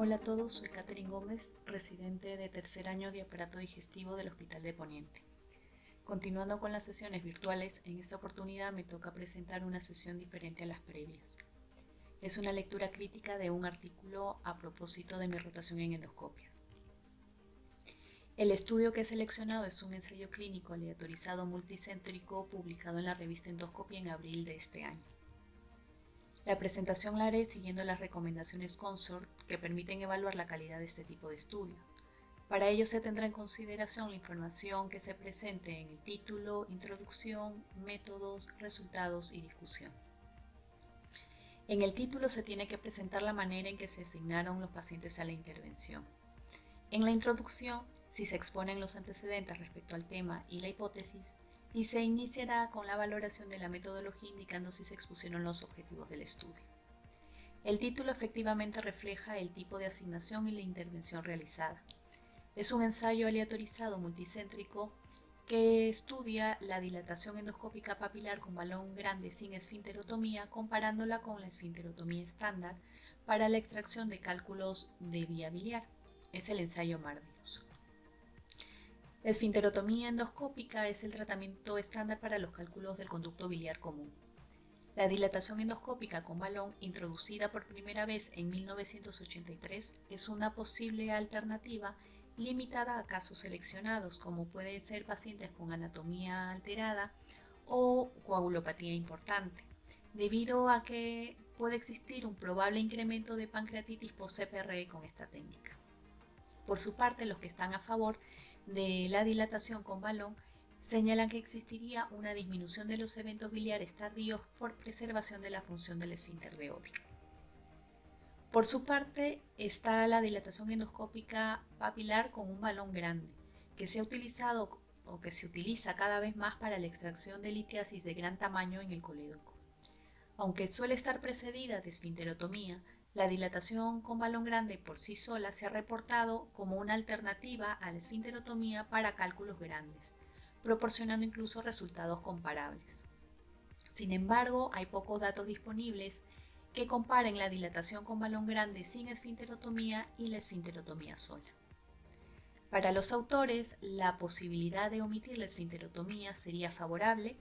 Hola a todos, soy Catherine Gómez, residente de tercer año de aparato digestivo del Hospital de Poniente. Continuando con las sesiones virtuales, en esta oportunidad me toca presentar una sesión diferente a las previas. Es una lectura crítica de un artículo a propósito de mi rotación en endoscopia. El estudio que he seleccionado es un ensayo clínico aleatorizado multicéntrico publicado en la revista Endoscopia en abril de este año. La presentación la haré siguiendo las recomendaciones Consort que permiten evaluar la calidad de este tipo de estudio. Para ello se tendrá en consideración la información que se presente en el título, introducción, métodos, resultados y discusión. En el título se tiene que presentar la manera en que se asignaron los pacientes a la intervención. En la introducción, si se exponen los antecedentes respecto al tema y la hipótesis, y se iniciará con la valoración de la metodología indicando si se expusieron los objetivos del estudio. El título efectivamente refleja el tipo de asignación y la intervención realizada. Es un ensayo aleatorizado multicéntrico que estudia la dilatación endoscópica papilar con balón grande sin esfinterotomía comparándola con la esfinterotomía estándar para la extracción de cálculos de vía biliar. Es el ensayo Marvelous. La esfinterotomía endoscópica es el tratamiento estándar para los cálculos del conducto biliar común. La dilatación endoscópica con balón, introducida por primera vez en 1983, es una posible alternativa limitada a casos seleccionados, como pueden ser pacientes con anatomía alterada o coagulopatía importante, debido a que puede existir un probable incremento de pancreatitis post-CPRE con esta técnica. Por su parte, los que están a favor de la dilatación con balón señalan que existiría una disminución de los eventos biliares tardíos por preservación de la función del esfínter de Oddi. Por su parte, está la dilatación endoscópica papilar con un balón grande, que se ha utilizado o que se utiliza cada vez más para la extracción de litiasis de gran tamaño en el colédoco. Aunque suele estar precedida de esfinterotomía, la dilatación con balón grande por sí sola se ha reportado como una alternativa a la esfinterotomía para cálculos grandes, proporcionando incluso resultados comparables. Sin embargo, hay pocos datos disponibles que comparen la dilatación con balón grande sin esfinterotomía y la esfinterotomía sola. Para los autores, la posibilidad de omitir la esfinterotomía sería favorable,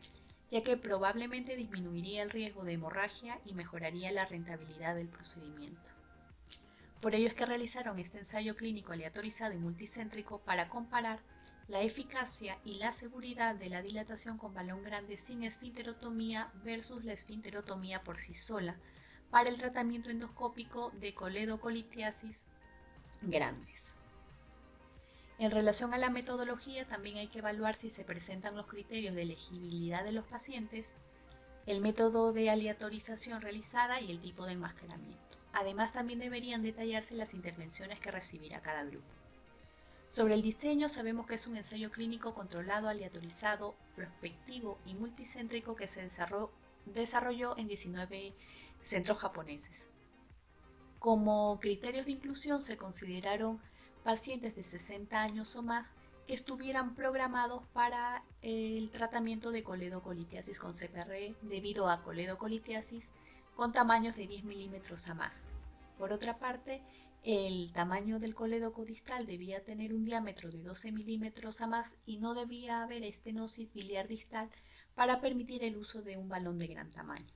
ya que probablemente disminuiría el riesgo de hemorragia y mejoraría la rentabilidad del procedimiento. Por ello es que realizaron este ensayo clínico aleatorizado y multicéntrico para comparar la eficacia y la seguridad de la dilatación con balón grande sin esfinterotomía versus la esfinterotomía por sí sola para el tratamiento endoscópico de coledocolitiasis grandes. En relación a la metodología, también hay que evaluar si se presentan los criterios de elegibilidad de los pacientes, el método de aleatorización realizada y el tipo de enmascaramiento. Además, también deberían detallarse las intervenciones que recibirá cada grupo. Sobre el diseño, sabemos que es un ensayo clínico controlado, aleatorizado, prospectivo y multicéntrico que se desarrolló en 19 centros japoneses. Como criterios de inclusión se consideraron pacientes de 60 años o más que estuvieran programados para el tratamiento de coledocolitiasis con CPRE debido a coledocolitiasis con tamaños de 10 milímetros a más. Por otra parte, el tamaño del colédoco distal debía tener un diámetro de 12 milímetros a más y no debía haber estenosis biliar distal para permitir el uso de un balón de gran tamaño.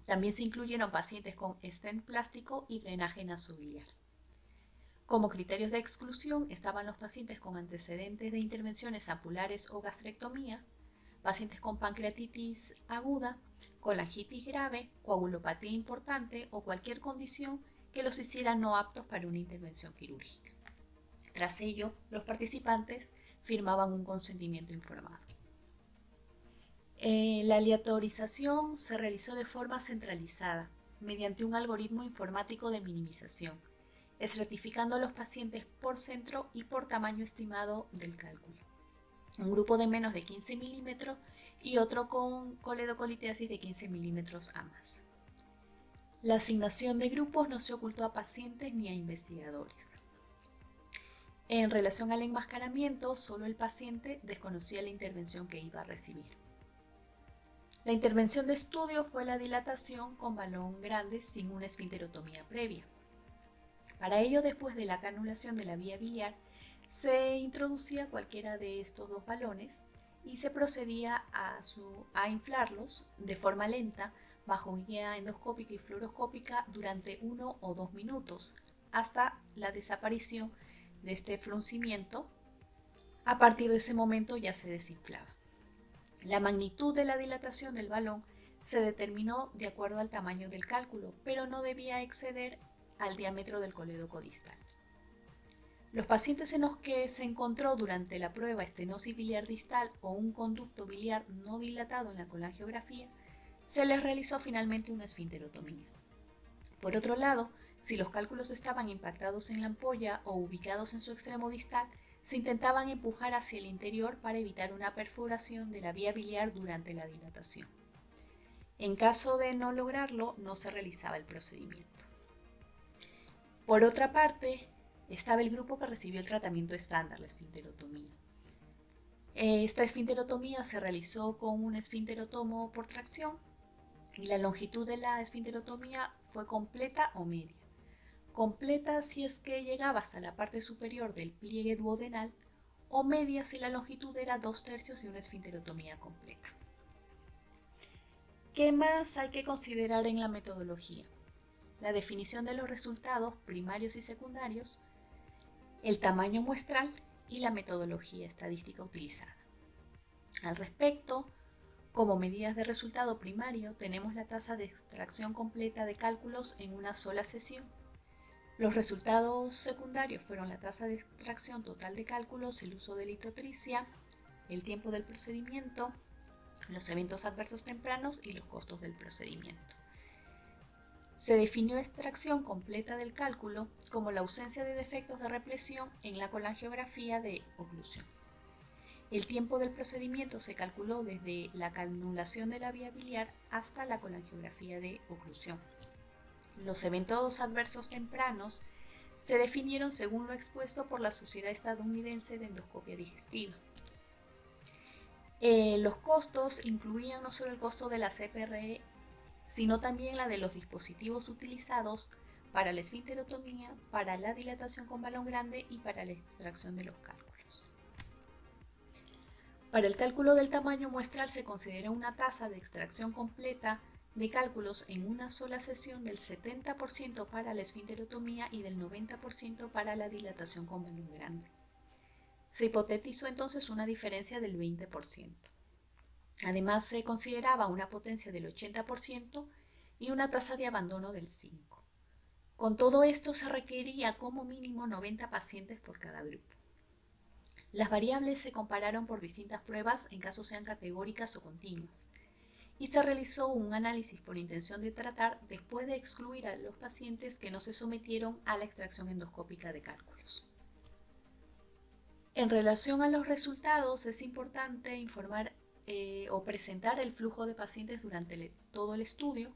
También se incluyeron pacientes con stent plástico y drenaje nasobiliar. Como criterios de exclusión estaban los pacientes con antecedentes de intervenciones apulares o gastrectomía, pacientes con pancreatitis aguda, colangitis grave, coagulopatía importante o cualquier condición que los hiciera no aptos para una intervención quirúrgica. Tras ello, los participantes firmaban un consentimiento informado. La aleatorización se realizó de forma centralizada, mediante un algoritmo informático de minimización, estratificando a los pacientes por centro y por tamaño estimado del cálculo. Un grupo de menos de 15 milímetros y otro con coledocolitiasis de 15 milímetros a más. La asignación de grupos no se ocultó a pacientes ni a investigadores. En relación al enmascaramiento, solo el paciente desconocía la intervención que iba a recibir. La intervención de estudio fue la dilatación con balón grande sin una esfinterotomía previa. Para ello, después de la canulación de la vía biliar, se introducía cualquiera de estos dos balones y se procedía a inflarlos de forma lenta bajo guía endoscópica y fluoroscópica durante 1 o 2 minutos, hasta la desaparición de este fruncimiento. A partir de ese momento ya se desinflaba. La magnitud de la dilatación del balón se determinó de acuerdo al tamaño del cálculo, pero no debía exceder al diámetro del colédoco distal. Los pacientes en los que se encontró durante la prueba estenosis biliar distal o un conducto biliar no dilatado en la colangiografía, se les realizó finalmente una esfinterotomía. Por otro lado, si los cálculos estaban impactados en la ampolla o ubicados en su extremo distal, se intentaban empujar hacia el interior para evitar una perforación de la vía biliar durante la dilatación. En caso de no lograrlo, no se realizaba el procedimiento. Por otra parte, estaba el grupo que recibió el tratamiento estándar, la esfinterotomía. Esta esfinterotomía se realizó con un esfinterotomo por tracción y la longitud de la esfinterotomía fue completa o media. Completa si es que llegaba hasta la parte superior del pliegue duodenal, o media si la longitud era 2/3 y una esfinterotomía completa. ¿Qué más hay que considerar en la metodología? La definición de los resultados primarios y secundarios, el tamaño muestral y la metodología estadística utilizada. Al respecto, como medidas de resultado primario, tenemos la tasa de extracción completa de cálculos en una sola sesión. Los resultados secundarios fueron la tasa de extracción total de cálculos, el uso de litotricia, el tiempo del procedimiento, los eventos adversos tempranos y los costos del procedimiento. Se definió extracción completa del cálculo como la ausencia de defectos de represión en la colangiografía de oclusión. El tiempo del procedimiento se calculó desde la canulación de la vía biliar hasta la colangiografía de oclusión. Los eventos adversos tempranos se definieron según lo expuesto por la Sociedad Estadounidense de Endoscopia Digestiva. Los costos incluían no solo el costo de la CPRE, sino también la de los dispositivos utilizados para la esfinterotomía, para la dilatación con balón grande y para la extracción de los cálculos. Para el cálculo del tamaño muestral se considera una tasa de extracción completa de cálculos en una sola sesión del 70% para la esfinterotomía y del 90% para la dilatación con balón grande. Se hipotetizó entonces una diferencia del 20%. Además, se consideraba una potencia del 80% y una tasa de abandono del 5%. Con todo esto se requería como mínimo 90 pacientes por cada grupo. Las variables se compararon por distintas pruebas en caso sean categóricas o continuas, y se realizó un análisis por intención de tratar después de excluir a los pacientes que no se sometieron a la extracción endoscópica de cálculos. En relación a los resultados, es importante informar o presentar el flujo de pacientes durante todo el estudio,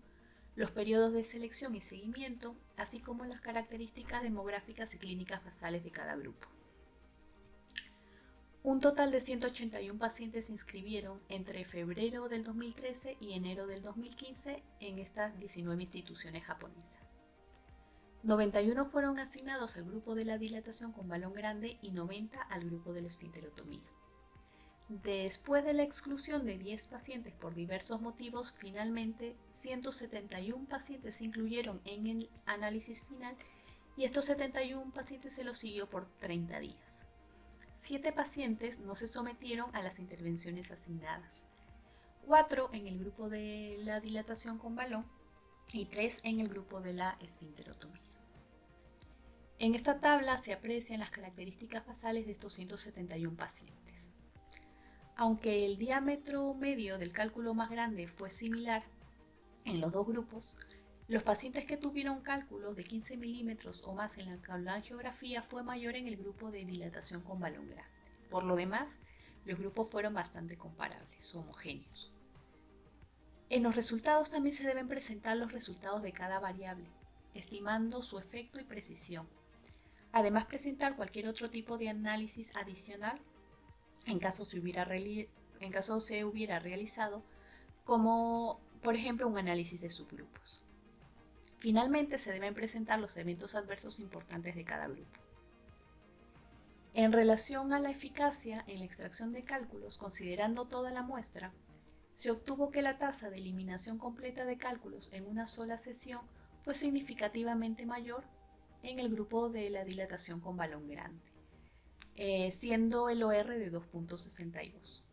los periodos de selección y seguimiento, así como las características demográficas y clínicas basales de cada grupo. Un total de 181 pacientes se inscribieron entre febrero del 2013 y enero del 2015 en estas 19 instituciones japonesas. 91 fueron asignados al grupo de la dilatación con balón grande y 90 al grupo de la esfinterotomía. Después de la exclusión de 10 pacientes por diversos motivos, finalmente 171 pacientes se incluyeron en el análisis final y estos 71 pacientes se los siguió por 30 días. 7 pacientes no se sometieron a las intervenciones asignadas, 4 en el grupo de la dilatación con balón y 3 en el grupo de la esfinterotomía. En esta tabla se aprecian las características basales de estos 171 pacientes. Aunque el diámetro medio del cálculo más grande fue similar en los dos grupos, los pacientes que tuvieron cálculos de 15 milímetros o más en la colangiografía fue mayor en el grupo de dilatación con balón grande. Por lo demás, los grupos fueron bastante comparables, homogéneos. En los resultados también se deben presentar los resultados de cada variable, estimando su efecto y precisión. Además, presentar cualquier otro tipo de análisis adicional en caso se hubiera realizado, como por ejemplo un análisis de subgrupos. Finalmente, se deben presentar los eventos adversos importantes de cada grupo. En relación a la eficacia en la extracción de cálculos, considerando toda la muestra, se obtuvo que la tasa de eliminación completa de cálculos en una sola sesión fue significativamente mayor en el grupo de la dilatación con balón grande, siendo el OR de 2.62.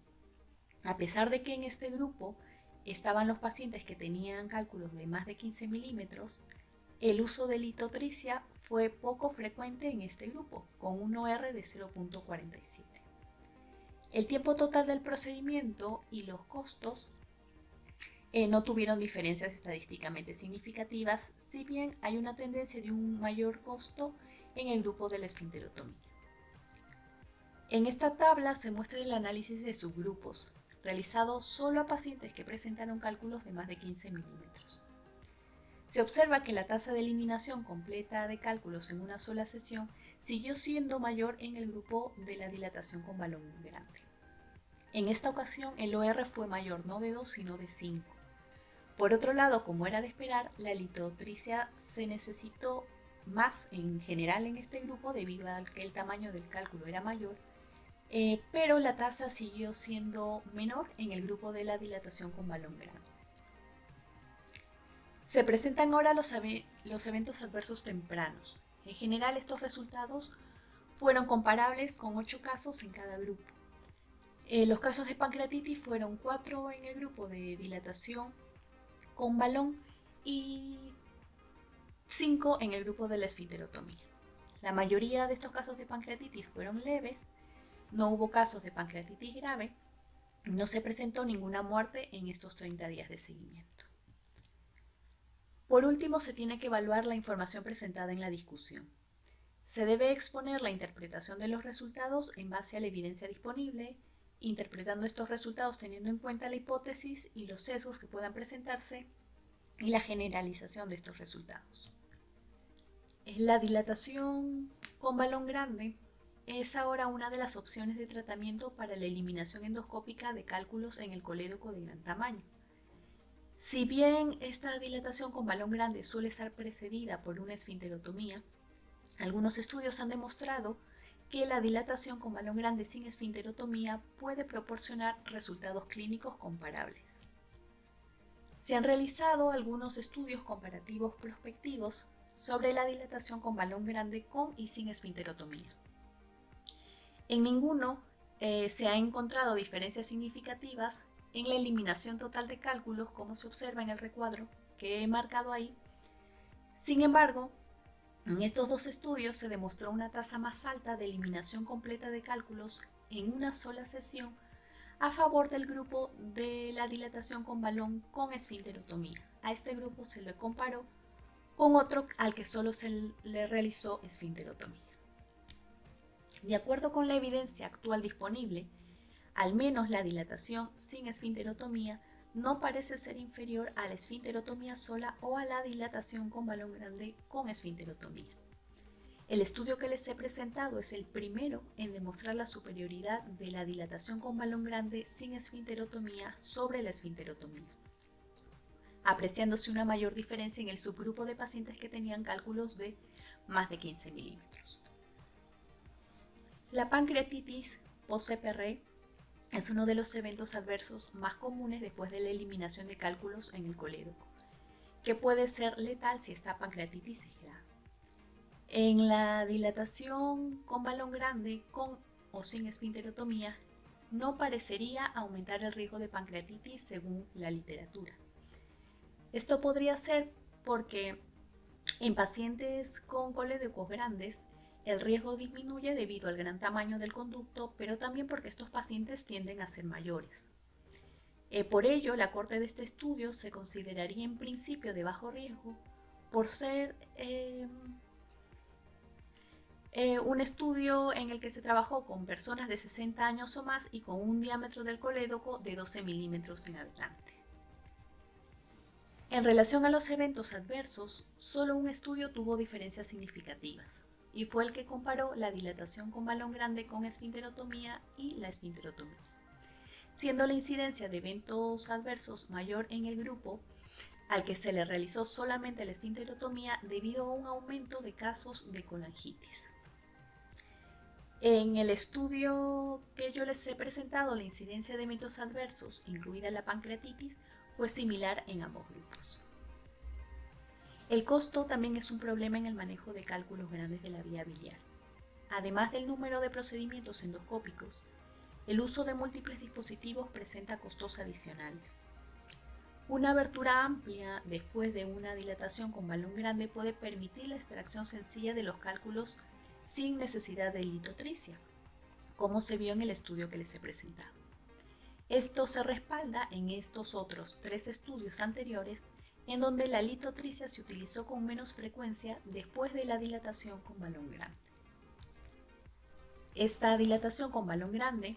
A pesar de que en este grupo estaban los pacientes que tenían cálculos de más de 15 milímetros, el uso de litotricia fue poco frecuente en este grupo, con un OR de 0.47. El tiempo total del procedimiento y los costos no tuvieron diferencias estadísticamente significativas, si bien hay una tendencia de un mayor costo en el grupo de la esfinterotomía. En esta tabla se muestra el análisis de subgrupos, realizado solo a pacientes que presentaron cálculos de más de 15 milímetros. Se observa que la tasa de eliminación completa de cálculos en una sola sesión siguió siendo mayor en el grupo de la dilatación con balón grande. En esta ocasión el OR fue mayor no de 2 sino de 5. Por otro lado, como era de esperar, la litotricia se necesitó más en general en este grupo debido a que el tamaño del cálculo era mayor, pero la tasa siguió siendo menor en el grupo de la dilatación con balón grande. Se presentan ahora los eventos adversos tempranos. En general, estos resultados fueron comparables con 8 casos en cada grupo. Los casos de pancreatitis fueron 4 en el grupo de dilatación con balón y 5 en el grupo de la esfinterotomía. La mayoría de estos casos de pancreatitis fueron leves, no hubo casos de pancreatitis grave, y no se presentó ninguna muerte en estos 30 días de seguimiento. Por último, se tiene que evaluar la información presentada en la discusión. Se debe exponer la interpretación de los resultados en base a la evidencia disponible, interpretando estos resultados teniendo en cuenta la hipótesis y los sesgos que puedan presentarse y la generalización de estos resultados. La dilatación con balón grande es ahora una de las opciones de tratamiento para la eliminación endoscópica de cálculos en el colédoco de gran tamaño. Si bien esta dilatación con balón grande suele ser precedida por una esfinterotomía, algunos estudios han demostrado que la dilatación con balón grande sin esfinterotomía puede proporcionar resultados clínicos comparables. Se han realizado algunos estudios comparativos prospectivos sobre la dilatación con balón grande con y sin esfinterotomía. En ninguno se ha encontrado diferencias significativas en la eliminación total de cálculos, como se observa en el recuadro que he marcado ahí. Sin embargo, en estos dos estudios se demostró una tasa más alta de eliminación completa de cálculos en una sola sesión a favor del grupo de la dilatación con balón con esfinterotomía. A este grupo se le comparó con otro al que solo se le realizó esfinterotomía. De acuerdo con la evidencia actual disponible, al menos la dilatación sin esfinterotomía no parece ser inferior a la esfinterotomía sola o a la dilatación con balón grande con esfinterotomía. El estudio que les he presentado es el primero en demostrar la superioridad de la dilatación con balón grande sin esfinterotomía sobre la esfinterotomía, apreciándose una mayor diferencia en el subgrupo de pacientes que tenían cálculos de más de 15 milímetros. La pancreatitis post-CPR es uno de los eventos adversos más comunes después de la eliminación de cálculos en el colédoco, que puede ser letal si esta pancreatitis es grave. En la dilatación con balón grande con o sin esfinterotomía no parecería aumentar el riesgo de pancreatitis según la literatura. Esto podría ser porque en pacientes con colédocos grandes el riesgo disminuye debido al gran tamaño del conducto, pero también porque estos pacientes tienden a ser mayores. Por ello, la corte de este estudio se consideraría en principio de bajo riesgo por ser un estudio en el que se trabajó con personas de 60 años o más y con un diámetro del colédoco de 12 milímetros en adelante. En relación a los eventos adversos, solo un estudio tuvo diferencias significativas, y fue el que comparó la dilatación con balón grande con esfinterotomía y la esfinterotomía, siendo la incidencia de eventos adversos mayor en el grupo al que se le realizó solamente la esfinterotomía debido a un aumento de casos de colangitis. En el estudio que yo les he presentado, la incidencia de eventos adversos, incluida la pancreatitis, fue similar en ambos grupos. El costo también es un problema en el manejo de cálculos grandes de la vía biliar. Además del número de procedimientos endoscópicos, el uso de múltiples dispositivos presenta costos adicionales. Una abertura amplia después de una dilatación con balón grande puede permitir la extracción sencilla de los cálculos sin necesidad de litotricia, como se vio en el estudio que les he presentado. Esto se respalda en estos otros 3 estudios anteriores en donde la litotricia se utilizó con menos frecuencia después de la dilatación con balón grande. Esta dilatación con balón grande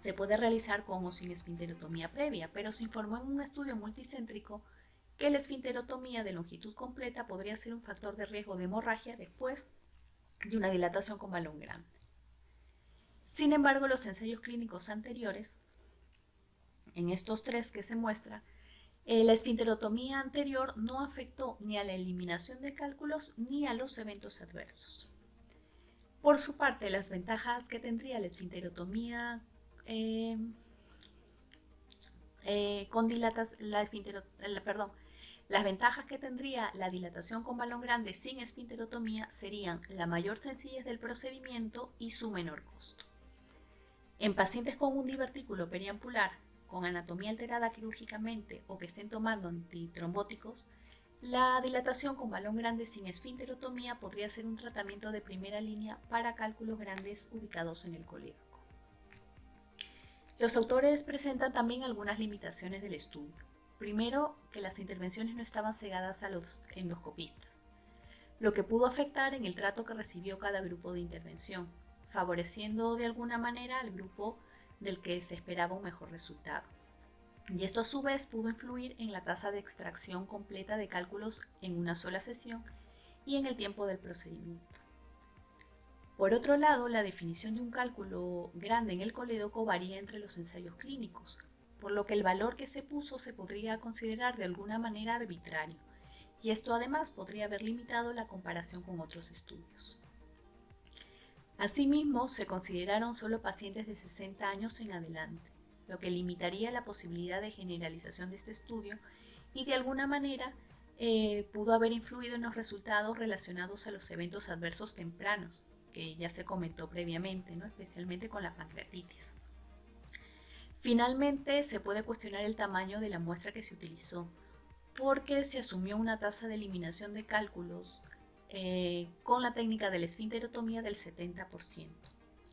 se puede realizar con o sin esfinterotomía previa, pero se informó en un estudio multicéntrico que la esfinterotomía de longitud completa podría ser un factor de riesgo de hemorragia después de una dilatación con balón grande. Sin embargo, los ensayos clínicos anteriores, en estos 3 que se muestra, la esfinterotomía anterior no afectó ni a la eliminación de cálculos ni a los eventos adversos. Por su parte, las ventajas que tendría la esfinterotomía las ventajas que tendría la dilatación con balón grande sin esfinterotomía serían la mayor sencillez del procedimiento y su menor costo. En pacientes con un divertículo periampular con anatomía alterada quirúrgicamente o que estén tomando antitrombóticos, la dilatación con balón grande sin esfinterotomía podría ser un tratamiento de primera línea para cálculos grandes ubicados en el colédoco. Los autores presentan también algunas limitaciones del estudio. Primero, que las intervenciones no estaban cegadas a los endoscopistas, lo que pudo afectar en el trato que recibió cada grupo de intervención, favoreciendo de alguna manera al grupo del que se esperaba un mejor resultado. Y esto a su vez pudo influir en la tasa de extracción completa de cálculos en una sola sesión y en el tiempo del procedimiento. Por otro lado, la definición de un cálculo grande en el colédoco varía entre los ensayos clínicos, por lo que el valor que se puso se podría considerar de alguna manera arbitrario, y esto además podría haber limitado la comparación con otros estudios. Asimismo, se consideraron solo pacientes de 60 años en adelante, lo que limitaría la posibilidad de generalización de este estudio y de alguna manera pudo haber influido en los resultados relacionados a los eventos adversos tempranos, que ya se comentó previamente, ¿no? Especialmente con la pancreatitis. Finalmente, se puede cuestionar el tamaño de la muestra que se utilizó, porque se asumió una tasa de eliminación de cálculos con la técnica de la esfinterotomía del 70%.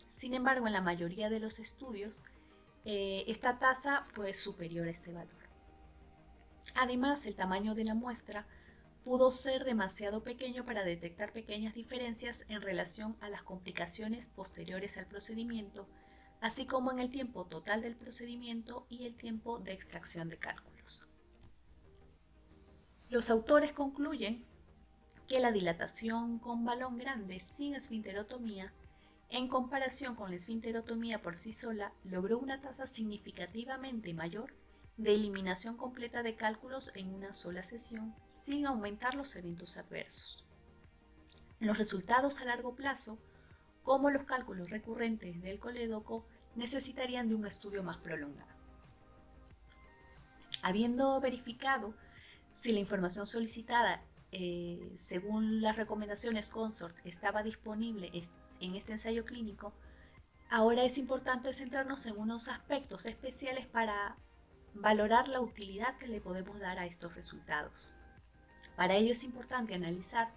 Sin embargo, en la mayoría de los estudios, esta tasa fue superior a este valor. Además, el tamaño de la muestra pudo ser demasiado pequeño para detectar pequeñas diferencias en relación a las complicaciones posteriores al procedimiento, así como en el tiempo total del procedimiento y el tiempo de extracción de cálculos. Los autores concluyen que la dilatación con balón grande sin esfinterotomía, en comparación con la esfinterotomía por sí sola, logró una tasa significativamente mayor de eliminación completa de cálculos en una sola sesión, sin aumentar los eventos adversos. Los resultados a largo plazo, como los cálculos recurrentes del colédoco, necesitarían de un estudio más prolongado. Habiendo verificado si la información solicitada según las recomendaciones CONSORT estaba disponible en este ensayo clínico, ahora es importante centrarnos en unos aspectos especiales para valorar la utilidad que le podemos dar a estos resultados. Para ello es importante analizar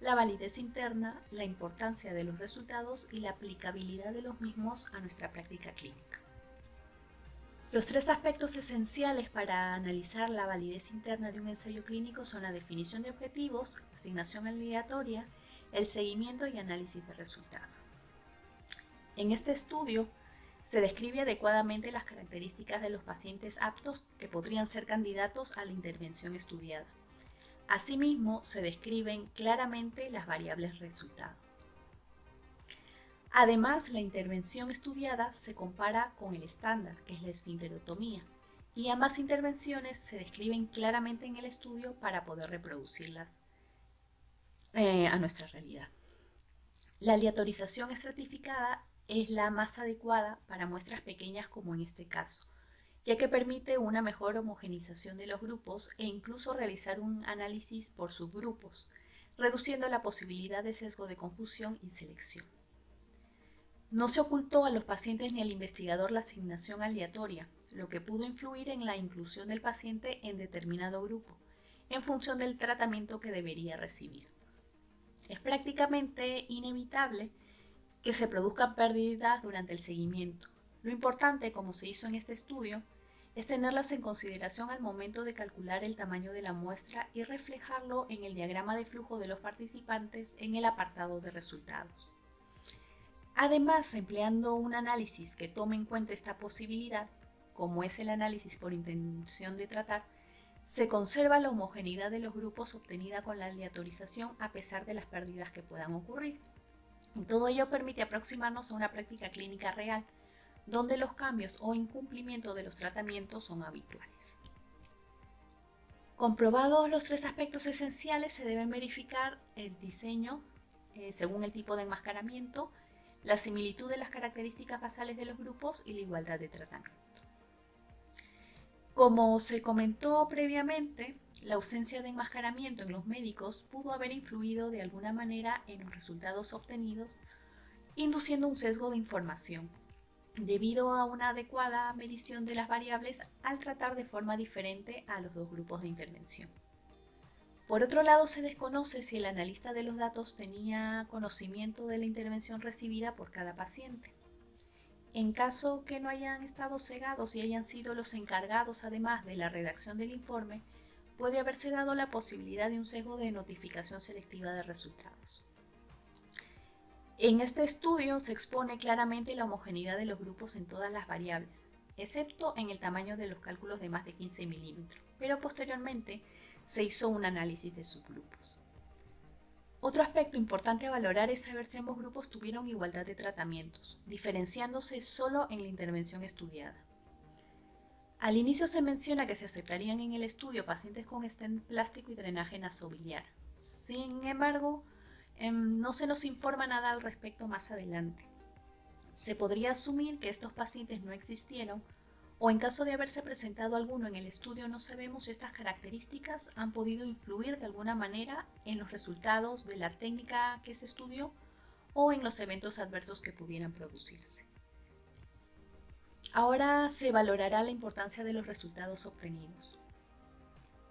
la validez interna, la importancia de los resultados y la aplicabilidad de los mismos a nuestra práctica clínica. Los 3 aspectos esenciales para analizar la validez interna de un ensayo clínico son la definición de objetivos, asignación aleatoria, el seguimiento y análisis de resultados. En este estudio se describe adecuadamente las características de los pacientes aptos que podrían ser candidatos a la intervención estudiada. Asimismo, se describen claramente las variables resultado. Además, la intervención estudiada se compara con el estándar, que es la esfinterotomía, y ambas intervenciones se describen claramente en el estudio para poder reproducirlas a nuestra realidad. La aleatorización estratificada es la más adecuada para muestras pequeñas como en este caso, ya que permite una mejor homogeneización de los grupos e incluso realizar un análisis por subgrupos, reduciendo la posibilidad de sesgo de confusión y selección. No se ocultó a los pacientes ni al investigador la asignación aleatoria, lo que pudo influir en la inclusión del paciente en determinado grupo, en función del tratamiento que debería recibir. Es prácticamente inevitable que se produzcan pérdidas durante el seguimiento. Lo importante, como se hizo en este estudio, es tenerlas en consideración al momento de calcular el tamaño de la muestra y reflejarlo en el diagrama de flujo de los participantes en el apartado de resultados. Además, empleando un análisis que tome en cuenta esta posibilidad, como es el análisis por intención de tratar, se conserva la homogeneidad de los grupos obtenida con la aleatorización a pesar de las pérdidas que puedan ocurrir. Y todo ello permite aproximarnos a una práctica clínica real, donde los cambios o incumplimiento de los tratamientos son habituales. Comprobados los tres aspectos esenciales, se deben verificar el diseño según el tipo de enmascaramiento, la similitud de las características basales de los grupos y la igualdad de tratamiento. Como se comentó previamente, la ausencia de enmascaramiento en los médicos pudo haber influido de alguna manera en los resultados obtenidos, induciendo un sesgo de información, debido a una adecuada medición de las variables al tratar de forma diferente a los dos grupos de intervención. Por otro lado, se desconoce si el analista de los datos tenía conocimiento de la intervención recibida por cada paciente. En caso que no hayan estado cegados y hayan sido los encargados además de la redacción del informe, puede haberse dado la posibilidad de un sesgo de notificación selectiva de resultados. En este estudio se expone claramente la homogeneidad de los grupos en todas las variables, excepto en el tamaño de los cálculos de más de 15 milímetros, pero posteriormente se hizo un análisis de subgrupos. Otro aspecto importante a valorar es saber si ambos grupos tuvieron igualdad de tratamientos, diferenciándose solo en la intervención estudiada. Al inicio se menciona que se aceptarían en el estudio pacientes con stent plástico y drenaje nasobiliar. Sin embargo, no se nos informa nada al respecto más adelante. Se podría asumir que estos pacientes no existieron, o en caso de haberse presentado alguno en el estudio, no sabemos si estas características han podido influir de alguna manera en los resultados de la técnica que se estudió o en los eventos adversos que pudieran producirse. Ahora se valorará la importancia de los resultados obtenidos.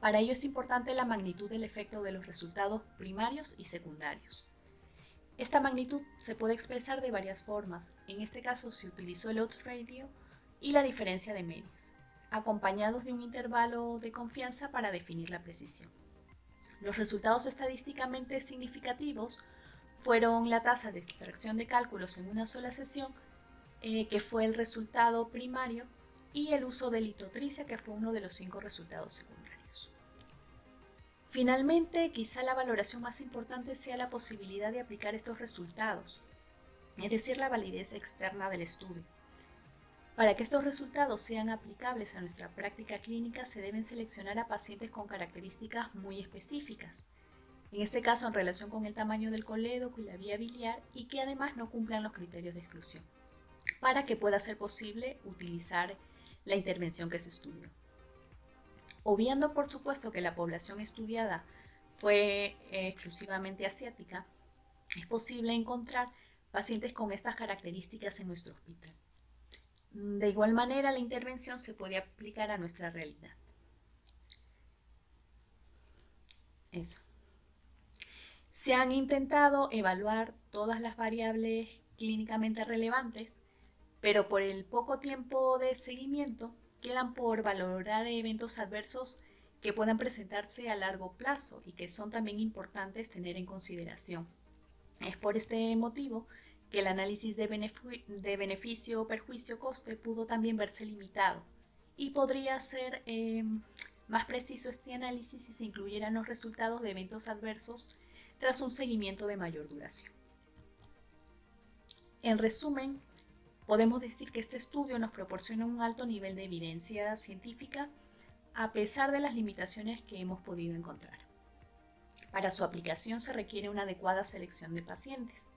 Para ello es importante la magnitud del efecto de los resultados primarios y secundarios. Esta magnitud se puede expresar de varias formas. En este caso se utilizó el odds ratio y la diferencia de medias, acompañados de un intervalo de confianza para definir la precisión. Los resultados estadísticamente significativos fueron la tasa de extracción de cálculos en una sola sesión, que fue el resultado primario, y el uso de litotricia, que fue uno de los 5 resultados secundarios. Finalmente, quizá la valoración más importante sea la posibilidad de aplicar estos resultados, es decir, la validez externa del estudio. Para que estos resultados sean aplicables a nuestra práctica clínica, se deben seleccionar a pacientes con características muy específicas, en este caso en relación con el tamaño del colédoco y la vía biliar, y que además no cumplan los criterios de exclusión, para que pueda ser posible utilizar la intervención que se estudió. Obviando, por supuesto, que la población estudiada fue exclusivamente asiática, es posible encontrar pacientes con estas características en nuestro hospital. De igual manera, la intervención se puede aplicar a nuestra realidad. Se han intentado evaluar todas las variables clínicamente relevantes, pero por el poco tiempo de seguimiento quedan por valorar eventos adversos que puedan presentarse a largo plazo y que son también importantes tener en consideración. Es por este motivo que el análisis de beneficio, perjuicio, coste pudo también verse limitado, y podría ser más preciso este análisis si se incluyeran los resultados de eventos adversos tras un seguimiento de mayor duración. En resumen, podemos decir que este estudio nos proporciona un alto nivel de evidencia científica a pesar de las limitaciones que hemos podido encontrar. Para su aplicación se requiere una adecuada selección de pacientes.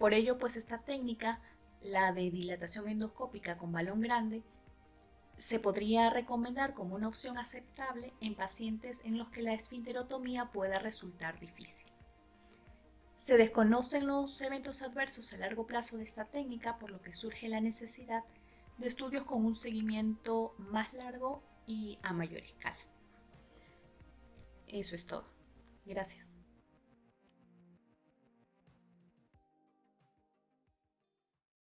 Por ello, pues esta técnica, la de dilatación endoscópica con balón grande, se podría recomendar como una opción aceptable en pacientes en los que la esfinterotomía pueda resultar difícil. Se desconocen los eventos adversos a largo plazo de esta técnica, por lo que surge la necesidad de estudios con un seguimiento más largo y a mayor escala. Eso es todo. Gracias.